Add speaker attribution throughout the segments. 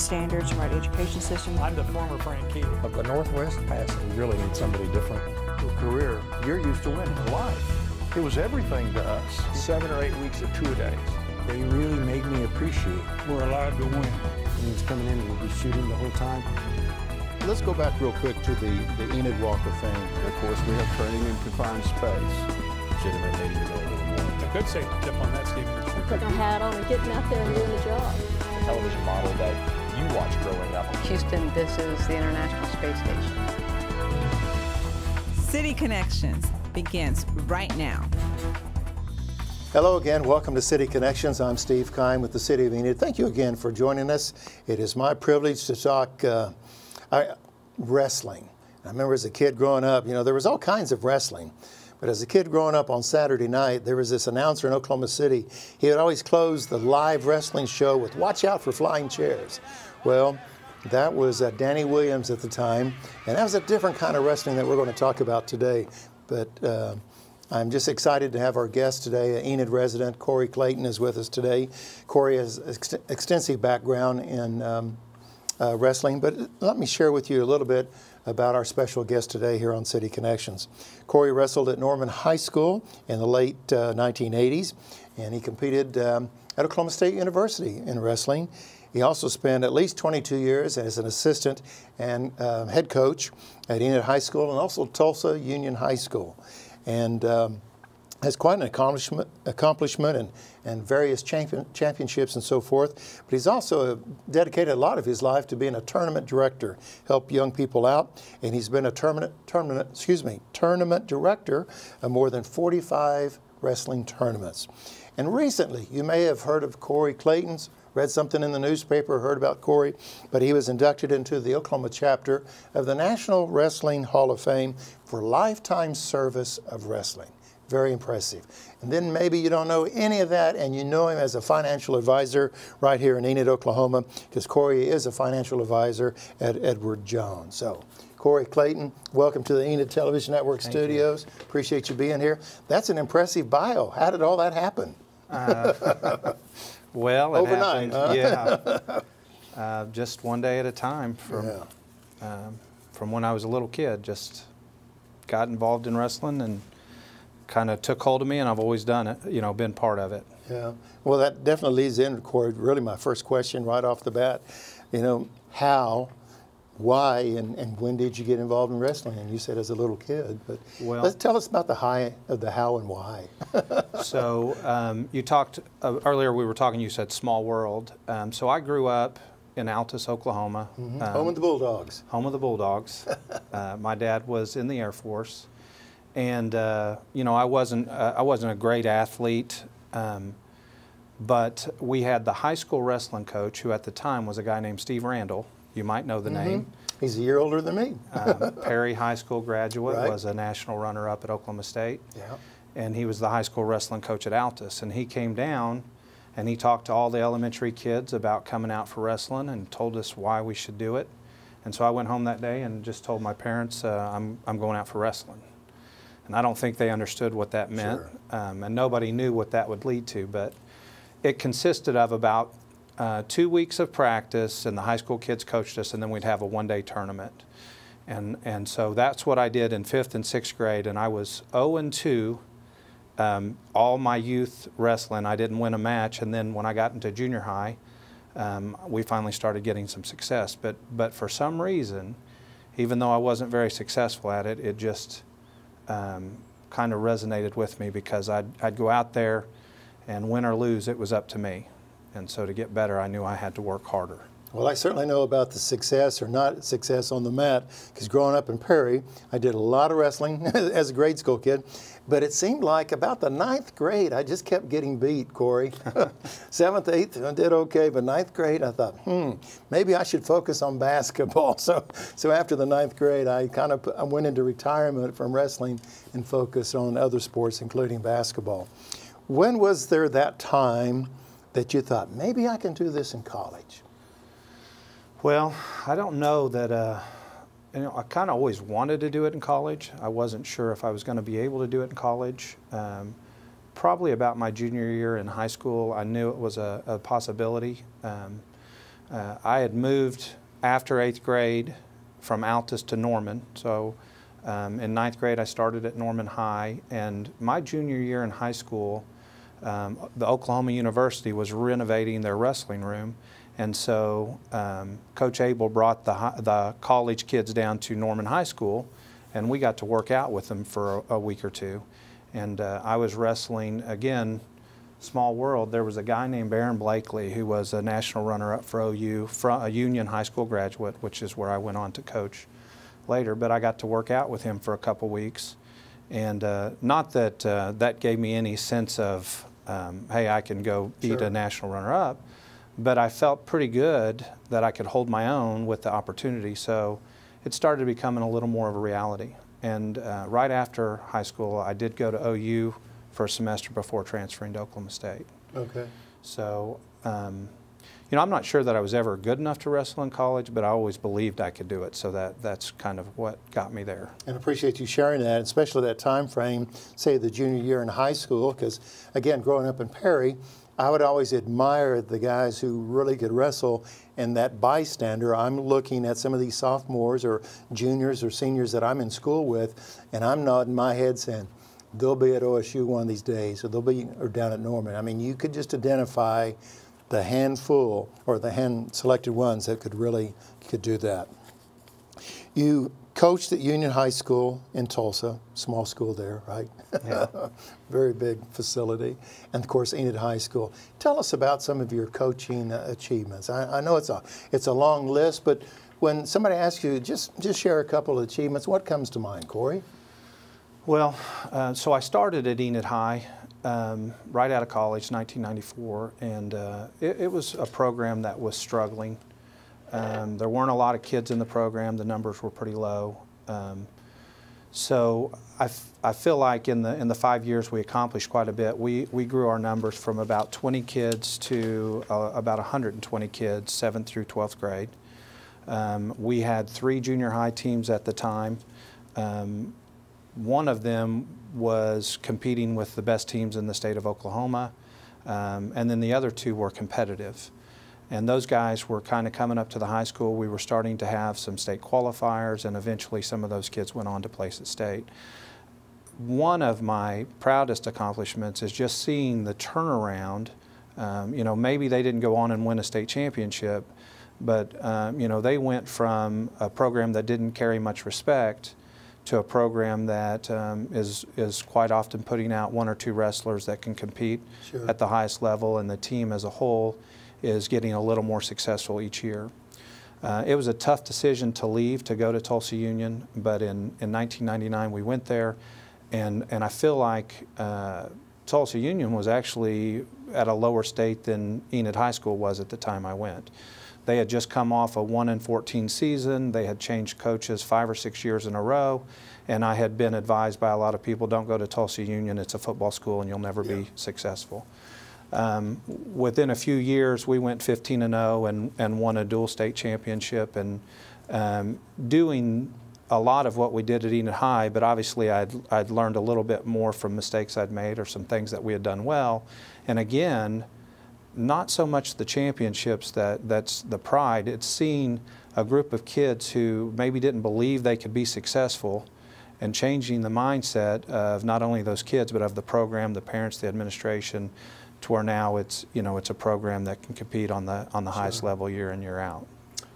Speaker 1: standards and right education system.
Speaker 2: I'm the former Frankie.
Speaker 3: Of the Northwest Pass, we really need somebody different.
Speaker 4: Your career, you're used to winning. Life, it was everything to us. 7 or 8 weeks of two-a-days.
Speaker 5: They really made me appreciate
Speaker 2: We're allowed to win.
Speaker 5: he was coming in and we'd be shooting the whole time.
Speaker 6: Let's go back real quick to the Enid Walk of Fame.
Speaker 4: Of course, we have training in confined space.
Speaker 3: Legitimate, maybe to go a little more.
Speaker 2: A good safety tip on that, Steve.
Speaker 7: Putting a hat on and getting out there and doing the job.
Speaker 8: The television model that you watched growing up.
Speaker 9: Houston, this is the International Space Station.
Speaker 10: City Connections begins right now.
Speaker 11: Hello again. Welcome to City Connections. I'm Steve Kime with the City of Enid. Thank you again for joining us. It is my privilege to talk wrestling. I remember as a kid growing up, there was all kinds of wrestling. But as a kid growing up on Saturday night, there was this announcer in Oklahoma City. He would always close the live wrestling show with, "Watch out for flying chairs." Well, that was Danny Williams at the time. And that was a different kind of wrestling that we're going to talk about today. But I'm just excited to have our guest today, Enid resident Corey Clayton is with us today. Corey has extensive background in wrestling, but let me share with you a little bit about our special guest today here on City Connections. Corey wrestled at Norman High School in the late 1980s, and he competed at Oklahoma State University in wrestling. He also spent at least 22 years as an assistant and head coach at Enid High School and also Tulsa Union High School. And has quite an accomplishment and various championships and so forth. But he's also dedicated a lot of his life to being a tournament director, help young people out. And he's been a tournament director of more than 45 wrestling tournaments. And recently, you may have heard of Corey Clayton's, read something in the newspaper, heard about Corey, but he was inducted into the Oklahoma chapter of the National Wrestling Hall of Fame for lifetime service of wrestling. Very impressive. And then maybe you don't know any of that and you know him as a financial advisor right here in Enid, Oklahoma, because Corey is a financial advisor at Edward Jones. So, Corey Clayton, welcome to the Enid Television Network studios. Appreciate you being here. That's an impressive bio. How did all that happen?
Speaker 12: Well, it
Speaker 11: overnight,
Speaker 12: happened, yeah. Just one day at a time from when I was a little kid. Just got involved in wrestling and kind of took hold of me, and I've always done it, been part of it.
Speaker 11: Yeah. Well, that definitely leads into, Corey, really my first question right off the bat. How, why, and when did you get involved in wrestling? And you said as a little kid, but let's tell us about the how and why.
Speaker 12: So you talked, earlier we were talking, you said small world. So I grew up in Altus, Oklahoma.
Speaker 11: Home of the Bulldogs.
Speaker 12: Home of the Bulldogs. My dad was in the Air Force. And, I wasn't a great athlete, but we had the high school wrestling coach, who at the time was a guy named Steve Randall. You might know the name.
Speaker 11: He's a year older than me.
Speaker 12: Perry High School graduate,
Speaker 11: right.
Speaker 12: Was a national runner-up at Oklahoma State.
Speaker 11: Yeah.
Speaker 12: And he was the high school wrestling coach at Altus. And he came down and he talked to all the elementary kids about coming out for wrestling and told us why we should do it. And so I went home that day and just told my parents, I'm going out for wrestling. And I don't think they understood what that meant.
Speaker 11: Sure.
Speaker 12: And nobody knew what that would lead to. But it consisted of about 2 weeks of practice, and the high school kids coached us, and then we'd have a one-day tournament. And so that's what I did in 5th and 6th grade, and I was 0-2 all my youth wrestling. I didn't win a match, and then when I got into junior high, we finally started getting some success. But for some reason, even though I wasn't very successful at it, it just kind of resonated with me, because I'd go out there and win or lose, it was up to me. And so to get better, I knew I had to work harder.
Speaker 11: Well, I certainly know about the success or not success on the mat, because growing up in Perry, I did a lot of wrestling as a grade school kid. But it seemed like about the 9th grade, I just kept getting beat, Corey. 7th, 8th, I did okay, but 9th grade, I thought, maybe I should focus on basketball. So after the 9th grade, I went into retirement from wrestling and focused on other sports, including basketball. When was there that time that you thought, maybe I can do this in college?
Speaker 12: Well, I don't know that, I kind of always wanted to do it in college. I wasn't sure if I was going to be able to do it in college. Probably about my junior year in high school, I knew it was a possibility. I had moved after 8th grade from Altus to Norman. So in 9th grade, I started at Norman High, and my junior year in high school, the Oklahoma University was renovating their wrestling room, and so Coach Abel brought the college kids down to Norman High School, and we got to work out with them for a week or two. And I was wrestling, again, small world. There was a guy named Baron Blakely who was a national runner-up for OU, a Union High School graduate, which is where I went on to coach later, but I got to work out with him for a couple weeks. And not that that gave me any sense of, hey, I can go beat a national runner-up, but I felt pretty good that I could hold my own with the opportunity. So it started becoming a little more of a reality. And right after high school, I did go to OU for a semester before transferring to Oklahoma State.
Speaker 11: Okay.
Speaker 12: So, you know, I'm not sure that I was ever good enough to wrestle in college, but I always believed I could do it. So that's kind of what got me there.
Speaker 11: And I appreciate you sharing that, especially that time frame, say the junior year in high school, because again, growing up in Perry, I would always admire the guys who really could wrestle, and that bystander, I'm looking at some of these sophomores or juniors or seniors that I'm in school with, and I'm nodding my head saying, they'll be at OSU one of these days, or they'll be or down at Norman. I mean, you could just identify the handful or the hand-selected ones that could do that. You coached at Union High School in Tulsa, small school there, right?
Speaker 12: Yeah.
Speaker 11: Very big facility. And of course, Enid High School. Tell us about some of your coaching achievements. I know it's a long list, but when somebody asks you, just share a couple of achievements, what comes to mind, Corey?
Speaker 12: Well, so I started at Enid High right out of college, 1994, and it was a program that was struggling. There weren't a lot of kids in the program. The numbers were pretty low. So I feel like in the 5 years we accomplished quite a bit. We grew our numbers from about 20 kids to about 120 kids, 7th through 12th grade. We had 3 junior high teams at the time. One of them was competing with the best teams in the state of Oklahoma, and then the other 2 were competitive. And those guys were kind of coming up to the high school. We were starting to have some state qualifiers, and eventually some of those kids went on to place at state. One of my proudest accomplishments is just seeing the turnaround. You know, maybe they didn't go on and win a state championship, but you know, they went from a program that didn't carry much respect to a program that is quite often putting out 1 or 2 wrestlers that can compete at the highest level, and the team as a whole is getting a little more successful each year. It was a tough decision to leave to go to Tulsa Union, but in 1999 we went there, and I feel like Tulsa Union was actually at a lower state than Enid High School was at the time I went. They had just come off a 1-14 season. They had changed coaches 5 or 6 years in a row, and I had been advised by a lot of people, don't go to Tulsa Union, it's a football school and you'll never be successful. Within a few years, we went 15-0 and won a dual state championship, and doing a lot of what we did at Enid High, but obviously I'd learned a little bit more from mistakes I'd made or some things that we had done well. And again, not so much the championships that's the pride, it's seeing a group of kids who maybe didn't believe they could be successful and changing the mindset of not only those kids but of the program, the parents, the administration, to where now it's, you know, it's a program that can compete on the highest level year in, year out.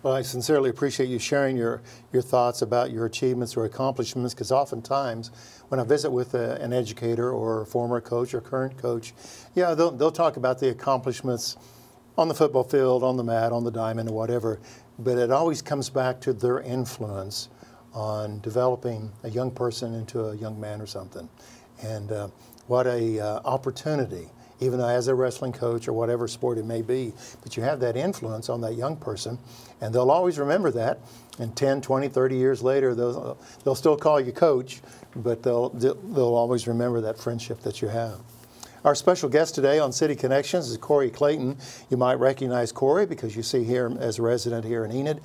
Speaker 11: Well, I sincerely appreciate you sharing your thoughts about your achievements or accomplishments, because oftentimes when I visit with an educator or a former coach or current coach, yeah, they'll talk about the accomplishments on the football field, on the mat, on the diamond, or whatever, but it always comes back to their influence on developing a young person into a young man or something. And what a opportunity, even though as a wrestling coach or whatever sport it may be, but you have that influence on that young person, and they'll always remember that. And 10, 20, 30 years later, they'll still call you coach, but they'll always remember that friendship that you have. Our special guest today on City Connections is Corey Clayton. You might recognize Corey because you see here as a resident here in Enid,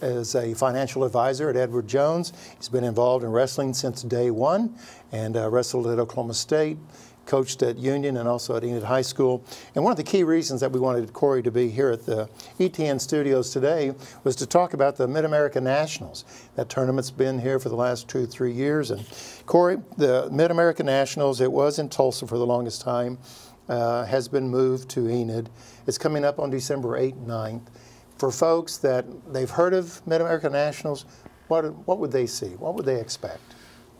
Speaker 11: as a financial advisor at Edward Jones. He's been involved in wrestling since day one and wrestled at Oklahoma State, coached at Union and also at Enid High School. And one of the key reasons that we wanted Corey to be here at the ETN studios today was to talk about the Mid-America Nationals. That tournament's been here for the last 2-3 years. And Corey, the Mid-America Nationals, it was in Tulsa for the longest time, has been moved to Enid. It's coming up on December 8th and 9th. For folks that they've heard of Mid-America Nationals, what would they see? What would they expect?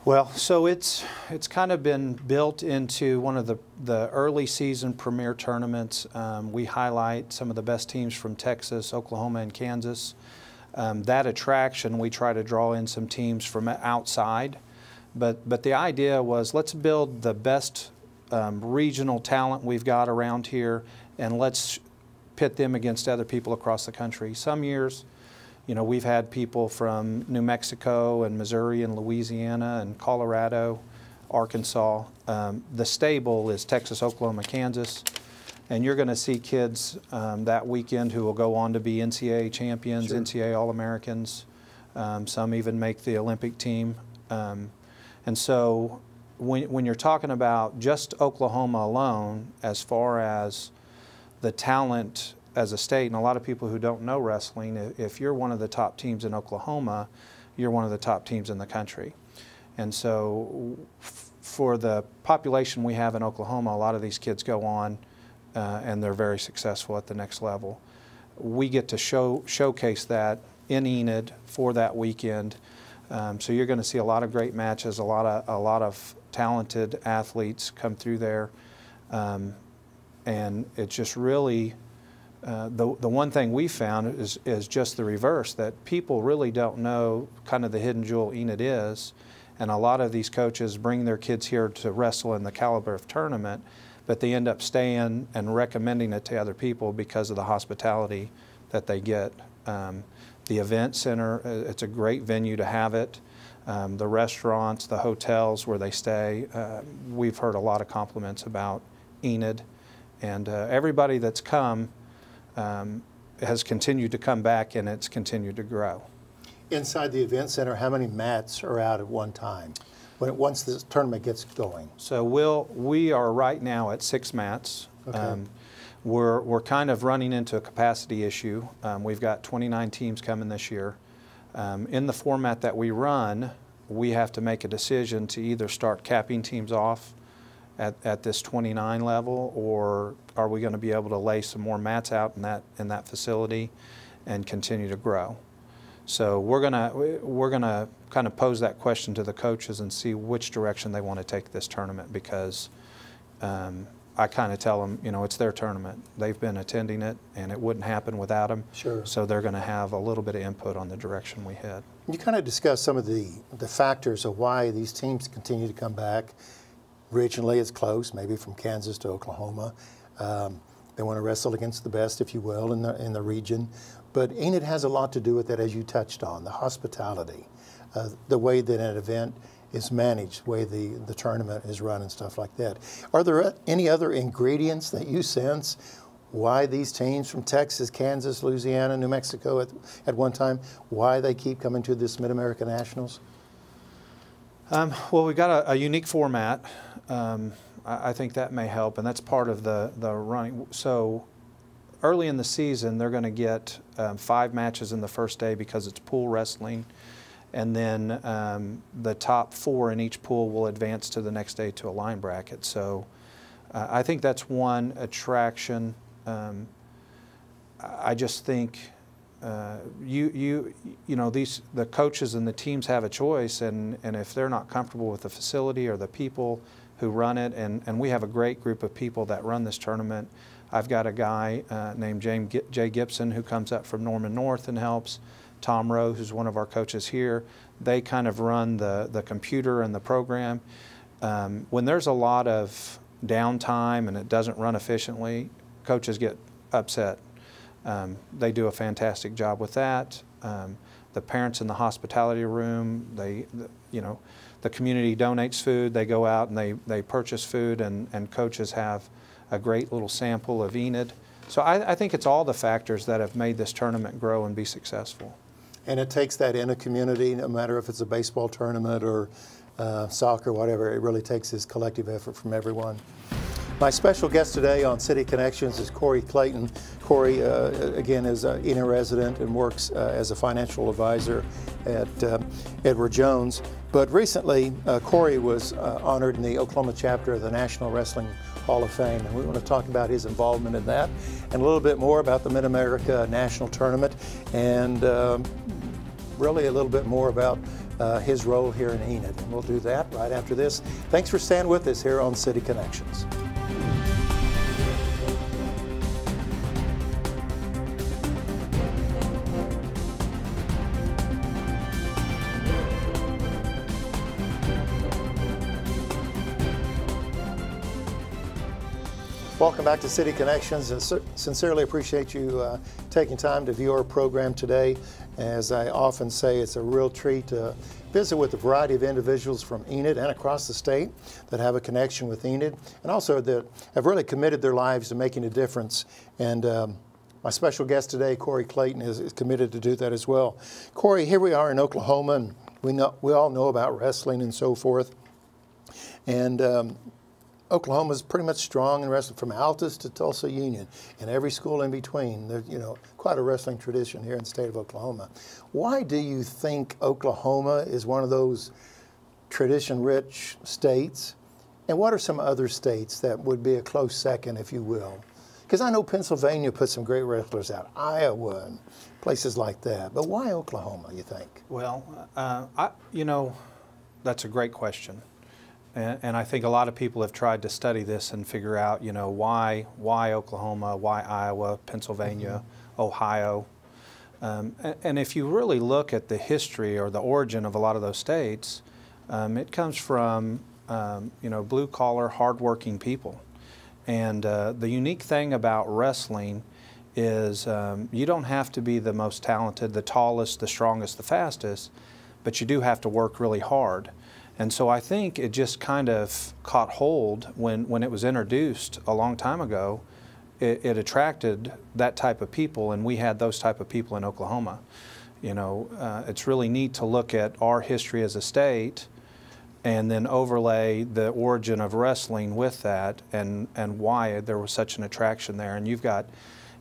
Speaker 12: Well, so it's kind of been built into one of the early season premier tournaments. We highlight some of the best teams from Texas, Oklahoma, and Kansas. That attraction, we try to draw in some teams from outside. But the idea was, let's build the best regional talent we've got around here, and let's pit them against other people across the country. Some years, you know, we've had people from New Mexico and Missouri and Louisiana and Colorado, Arkansas. The stable is Texas, Oklahoma, Kansas. And you're going to see kids that weekend who will go on to be NCAA champions, sure, NCAA All-Americans. Some even make the Olympic team. And so when you're talking about just Oklahoma alone, as far as the talent as a state, and a lot of people who don't know wrestling, if you're one of the top teams in Oklahoma, you're one of the top teams in the country. And so for the population we have in Oklahoma, a lot of these kids go on and they're very successful at the next level. We get to showcase that in Enid for that weekend. So you're going to see a lot of great matches, a lot of talented athletes come through there. And it's just really, the one thing we found is just the reverse, that people really don't know kind of the hidden jewel Enid is. And a lot of these coaches bring their kids here to wrestle in the caliber of tournament, but they end up staying and recommending it to other people because of the hospitality that they get. The event center, it's a great venue to have it. The restaurants, the hotels where they stay, we've heard a lot of compliments about Enid. And everybody that's come has continued to come back, and it's continued to grow.
Speaker 11: Inside the event center, how many mats are out at one time once this tournament gets going?
Speaker 12: So we are right now at 6 mats.
Speaker 11: Okay.
Speaker 12: We're kind of running into a capacity issue. We've got 29 teams coming this year. In the format that we run, we have to make a decision to either start capping teams off at this 29 level, or are we going to be able to lay some more mats out in that facility and continue to grow? So we're gonna kind of pose that question to the coaches and see which direction they want to take this tournament, because I kind of tell them, you know, it's their tournament. They've been attending it, and it wouldn't happen without them.
Speaker 11: Sure.
Speaker 12: So they're going to have a little bit of input on the direction we head.
Speaker 11: You kind of discussed some of the factors of why these teams continue to come back. Regionally, it's close, maybe from Kansas to Oklahoma. They want to wrestle against the best, if you will, in the region. But Enid has a lot to do with that, as you touched on, the hospitality, the way that an event is managed, the way the tournament is run and stuff like that. Are there any other ingredients that you sense why these teams from Texas, Kansas, Louisiana, New Mexico at one time, why they keep coming to this Mid-America Nationals?
Speaker 12: Well, we've got a unique format. I think that may help, and that's part of the running. So early in the season, they're going to get 5 matches in the first day because it's pool wrestling, and then the top 4 in each pool will advance to the next day to a line bracket. So I think that's one attraction. I just think you know, the coaches and the teams have a choice, and if they're not comfortable with the facility or the people who run it, and we have a great group of people that run this tournament. I've got a guy named Jay Gibson who comes up from Norman North and helps. Tom Rowe, who's one of our coaches here, they kind of run the computer and the program. When there's a lot of downtime and it doesn't run efficiently, coaches get upset. They do a fantastic job with that. The parents in the hospitality room, you know, the community donates food. They go out and they purchase food, and coaches have a great little sample of Enid. So I think it's all the factors that have made this tournament grow and be successful.
Speaker 11: And it takes that in a community, no matter if it's a baseball tournament or soccer, whatever. It really takes this collective effort from everyone. My special guest today on City Connections is Corey Clayton. Corey, again, is an Enid resident and works as a financial advisor at Edward Jones. But recently, Corey was honored in the Oklahoma chapter of the National Wrestling Hall of Fame, and we want to talk about his involvement in that and a little bit more about the Mid-America National Tournament and really a little bit more about his role here in Enid. And we'll do that right after this. Thanks for staying with us here on City Connections. Welcome back to City Connections. I sincerely appreciate you taking time to view our program today. As I often say, it's a real treat to visit with a variety of individuals from Enid and across the state that have a connection with Enid, and also that have really committed their lives to making a difference. And my special guest today, Corey Clayton, is committed to do that as well. Corey, here we are in Oklahoma, and we all know about wrestling and so forth. And Oklahoma is pretty much strong in wrestling, from Altus to Tulsa Union, and every school in between. There's, quite a wrestling tradition here in the state of Oklahoma. Why do you think Oklahoma is one of those tradition-rich states? And what are some other states that would be a close second, if you will? Because I know Pennsylvania put some great wrestlers out, Iowa, and places like that. But why Oklahoma, you think?
Speaker 12: Well, that's a great question. And I think a lot of people have tried to study this and figure out, why Oklahoma, why Iowa, Pennsylvania, Ohio. And if you really look at the history or the origin of a lot of those states, it comes from, blue-collar, hard-working people. And the unique thing about wrestling is you don't have to be the most talented, the tallest, the strongest, the fastest, but you do have to work really hard. And so I think it just kind of caught hold when it was introduced a long time ago. It attracted that type of people, and we had those type of people in Oklahoma. It's really neat to look at our history as a state and then overlay the origin of wrestling with that and why there was such an attraction there. And you've got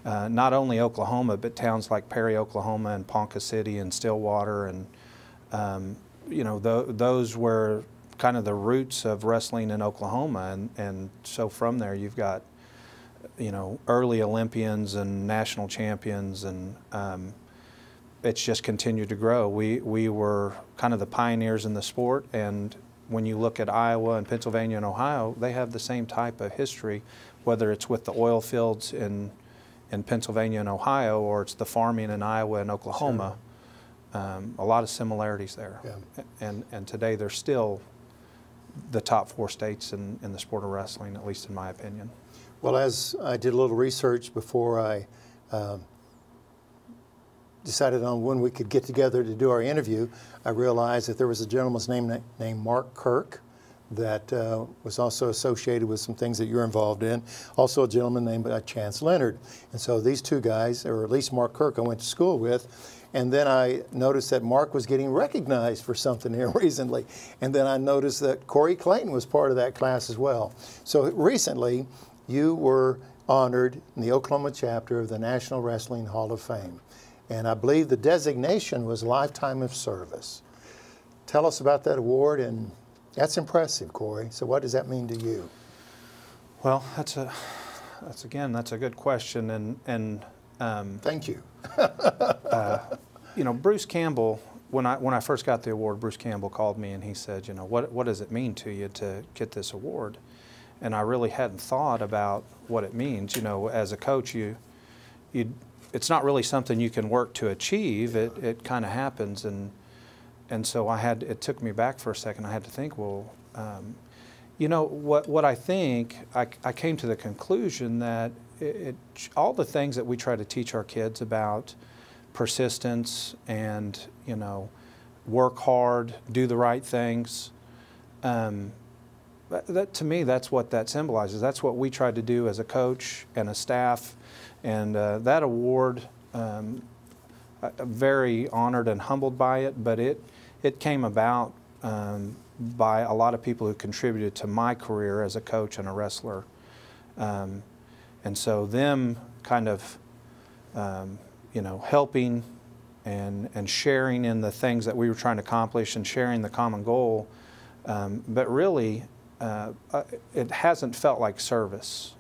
Speaker 12: not only Oklahoma, but towns like Perry, Oklahoma, and Ponca City and Stillwater, and those were kind of the roots of wrestling in Oklahoma, and so from there you've got, early Olympians and national champions, and it's just continued to grow. We were kind of the pioneers in the sport, and when you look at Iowa and Pennsylvania and Ohio, they have the same type of history, whether it's with the oil fields in Pennsylvania and Ohio, or it's the farming in Iowa and Oklahoma. Sure. A lot of similarities there. Yeah. And today they're still the top 4 states in the sport of wrestling, at least in my opinion.
Speaker 11: Well, as I did a little research before I decided on when we could get together to do our interview, I realized that there was a gentleman's name named Mark Kirk that was also associated with some things that you're involved in. Also a gentleman named Chance Leonard. And so these two guys, or at least Mark Kirk, I went to school with. And then I noticed that Mark was getting recognized for something here recently. And then I noticed that Corey Clayton was part of that class as well. So recently, you were honored in the Oklahoma chapter of the National Wrestling Hall of Fame. And I believe the designation was Lifetime of Service. Tell us about that award, and that's impressive, Corey. So what does that mean to you?
Speaker 12: Well, that's a good question, and
Speaker 11: thank you.
Speaker 12: Bruce Campbell, when I first got the award, Bruce Campbell called me and he said, what does it mean to you to get this award? And I really hadn't thought about what it means. As a coach, it's not really something you can work to achieve. It kind of happens, and so it took me back for a second. I had to think, well, what I think, I came to the conclusion that all the things that we try to teach our kids about persistence and, work hard, do the right things, that to me, that's what that symbolizes. That's what we tried to do as a coach and a staff. And that award, I'm very honored and humbled by it, but it came about by a lot of people who contributed to my career as a coach and a wrestler. And so them kind of, you know, helping and sharing in the things that we were trying to accomplish and sharing the common goal. But really, it hasn't felt like service.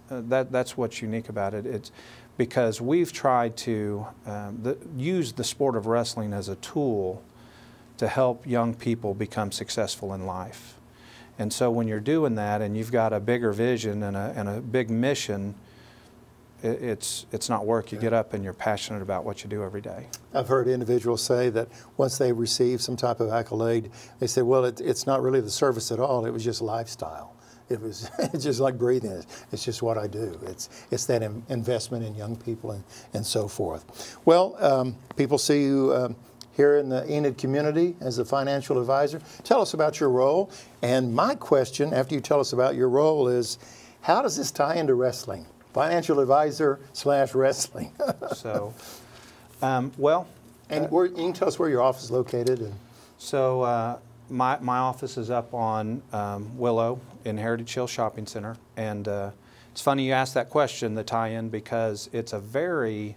Speaker 12: That's what's unique about it. It's because we've tried to use the sport of wrestling as a tool to help young people become successful in life. And so when you're doing that and you've got a bigger vision and a big mission, it's not work. You get up and you're passionate about what you do every day.
Speaker 11: I've heard individuals say that once they receive some type of accolade, they say, well, it's not really the service at all. It was just lifestyle. It was it's just like breathing. It's just what I do. It's that investment in young people and so forth. Well, people see you here in the Enid community as a financial advisor. Tell us about your role. And my question, after you tell us about your role, is how does this tie into wrestling? Financial advisor / wrestling.
Speaker 12: So, well.
Speaker 11: And you can tell us where your office is located.
Speaker 12: So my office is up on Willow in Heritage Hill Shopping Center. And it's funny you asked that question, the tie-in, because it's a very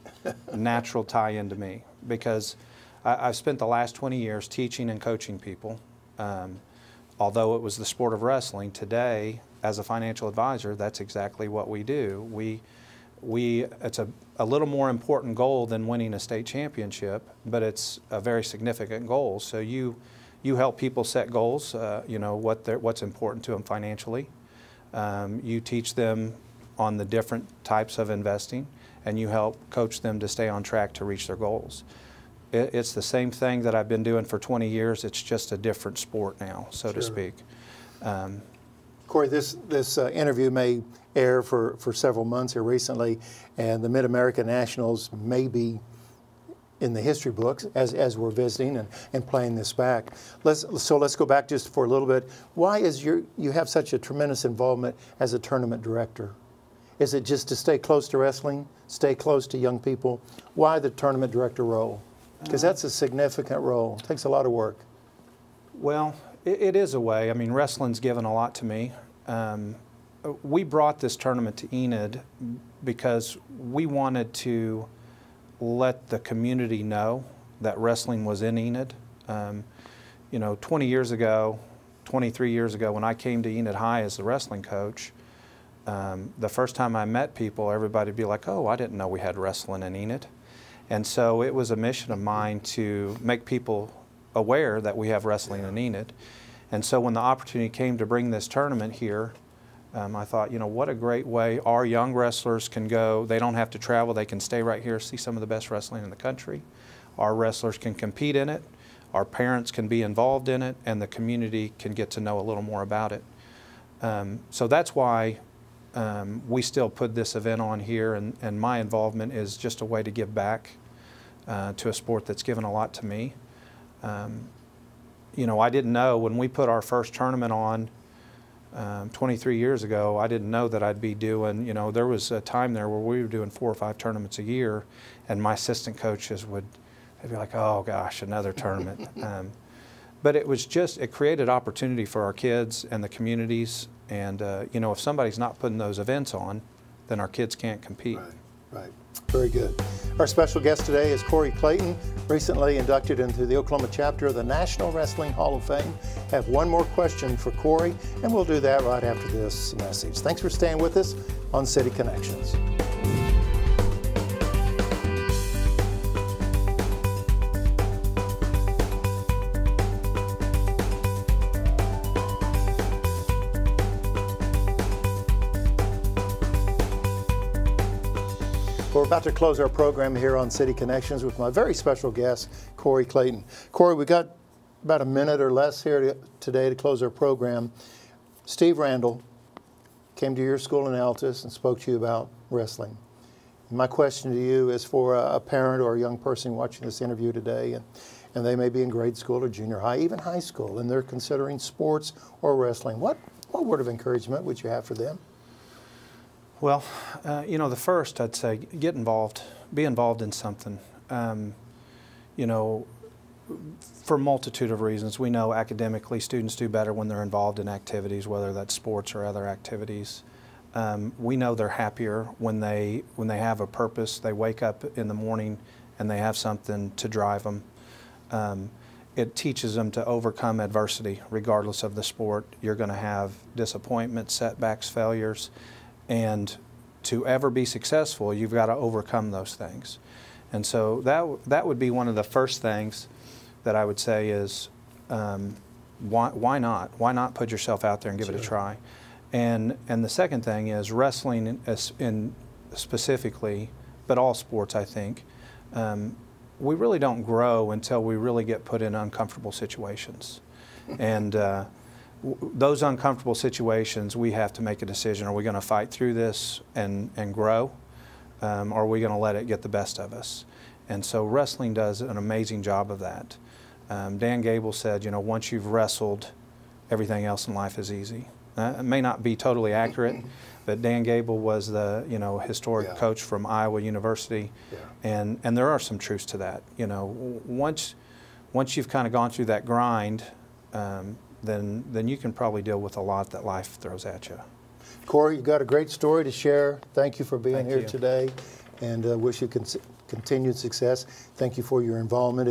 Speaker 12: natural tie-in to me. Because I've spent the last 20 years teaching and coaching people. Although it was the sport of wrestling, today, as a financial advisor, that's exactly what we do. It's a little more important goal than winning a state championship, but it's a very significant goal. So you help people set goals, you know, what's important to them financially. You teach them on the different types of investing, and you help coach them to stay on track to reach their goals. It's the same thing that I've been doing for 20 years. It's just a different sport now, so to speak.
Speaker 11: Corey, this interview may air for several months here recently, and the Mid-America Nationals may be in the history books as we're visiting and playing this back. So let's go back just for a little bit. Why is you have such a tremendous involvement as a tournament director? Is it just to stay close to wrestling, stay close to young people? Why the tournament director role? Because that's a significant role. It takes a lot of work.
Speaker 12: Well, it is a way. I mean, wrestling's given a lot to me. We brought this tournament to Enid because we wanted to let the community know that wrestling was in Enid. You know, 20 years ago, 23 years ago, when I came to Enid High as the wrestling coach, the first time I met people, everybody would be like, oh, I didn't know we had wrestling in Enid. And so it was a mission of mine to make people aware that we have wrestling in Enid. And so when the opportunity came to bring this tournament here, I thought, you know, what a great way our young wrestlers can go. They don't have to travel. They can stay right here, see some of the best wrestling in the country. Our wrestlers can compete in it. Our parents can be involved in it, and the community can get to know a little more about it. So that's why we still put this event on here, and my involvement is just a way to give back to a sport that's given a lot to me. You know, I didn't know when we put our first tournament on 23 years ago, I didn't know that I'd be doing, you know, there was a time there where we were doing 4 or 5 tournaments a year, and my assistant coaches they'd be like, oh gosh, another tournament. But it was just, it created opportunity for our kids and the communities. And, you know, if somebody's not putting those events on, then our kids can't compete.
Speaker 11: Right. Very good. Our special guest today is Corey Clayton, recently inducted into the Oklahoma chapter of the National Wrestling Hall of Fame. I have one more question for Corey, and we'll do that right after this message. Thanks for staying with us on City Connections. We're about to close our program here on City Connections with my very special guest, Corey Clayton. Corey, we got about a minute or less here today to close our program. Steve Randall came to your school in Altus and spoke to you about wrestling. My question to you is for a parent or a young person watching this interview today, and they may be in grade school or junior high, even high school, and they're considering sports or wrestling. What word of encouragement would you have for them?
Speaker 12: Well, you know, the first I'd say get involved, be involved in something. You know, for a multitude of reasons. We know academically students do better when they're involved in activities, whether that's sports or other activities. We know they're happier when they have a purpose. They wake up in the morning and they have something to drive them. It teaches them to overcome adversity regardless of the sport. You're going to have disappointments, setbacks, failures, and to ever be successful, you've got to overcome those things. And so that would be one of the first things that I would say is why not? Why not put yourself out there and give it a try? And the second thing is wrestling in specifically, but all sports, I think, we really don't grow until we really get put in uncomfortable situations. And those uncomfortable situations, we have to make a decision. Are we going to fight through this and grow? Or are we going to let it get the best of us? And so wrestling does an amazing job of that. Dan Gable said, you know, once you've wrestled, everything else in life is easy. It may not be totally accurate, but Dan Gable was the, you know, historic coach from Iowa University, and there are some truths to that. You know, once you've kind of gone through that grind, then you can probably deal with a lot that life throws at you.
Speaker 11: Corey, you've got a great story to share. Thank you for being here today, and wish you continued success. Thank you for your involvement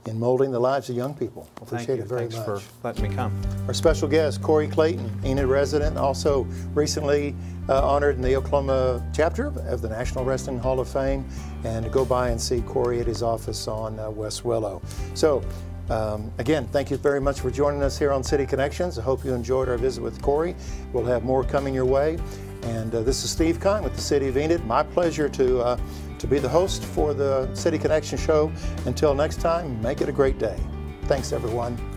Speaker 11: in molding the lives of young people. Appreciate it very much.
Speaker 12: Thanks for letting me come.
Speaker 11: Our special guest, Corey Clayton, Enid resident, also recently honored in the Oklahoma chapter of the National Wrestling Hall of Fame. And go by and see Corey at his office on West Willow. So, again, thank you very much for joining us here on City Connections. I hope you enjoyed our visit with Corey. We'll have more coming your way. And this is Steve Kine with the City of Enid. My pleasure to be the host for the City Connection show. Until next time, make it a great day. Thanks, everyone.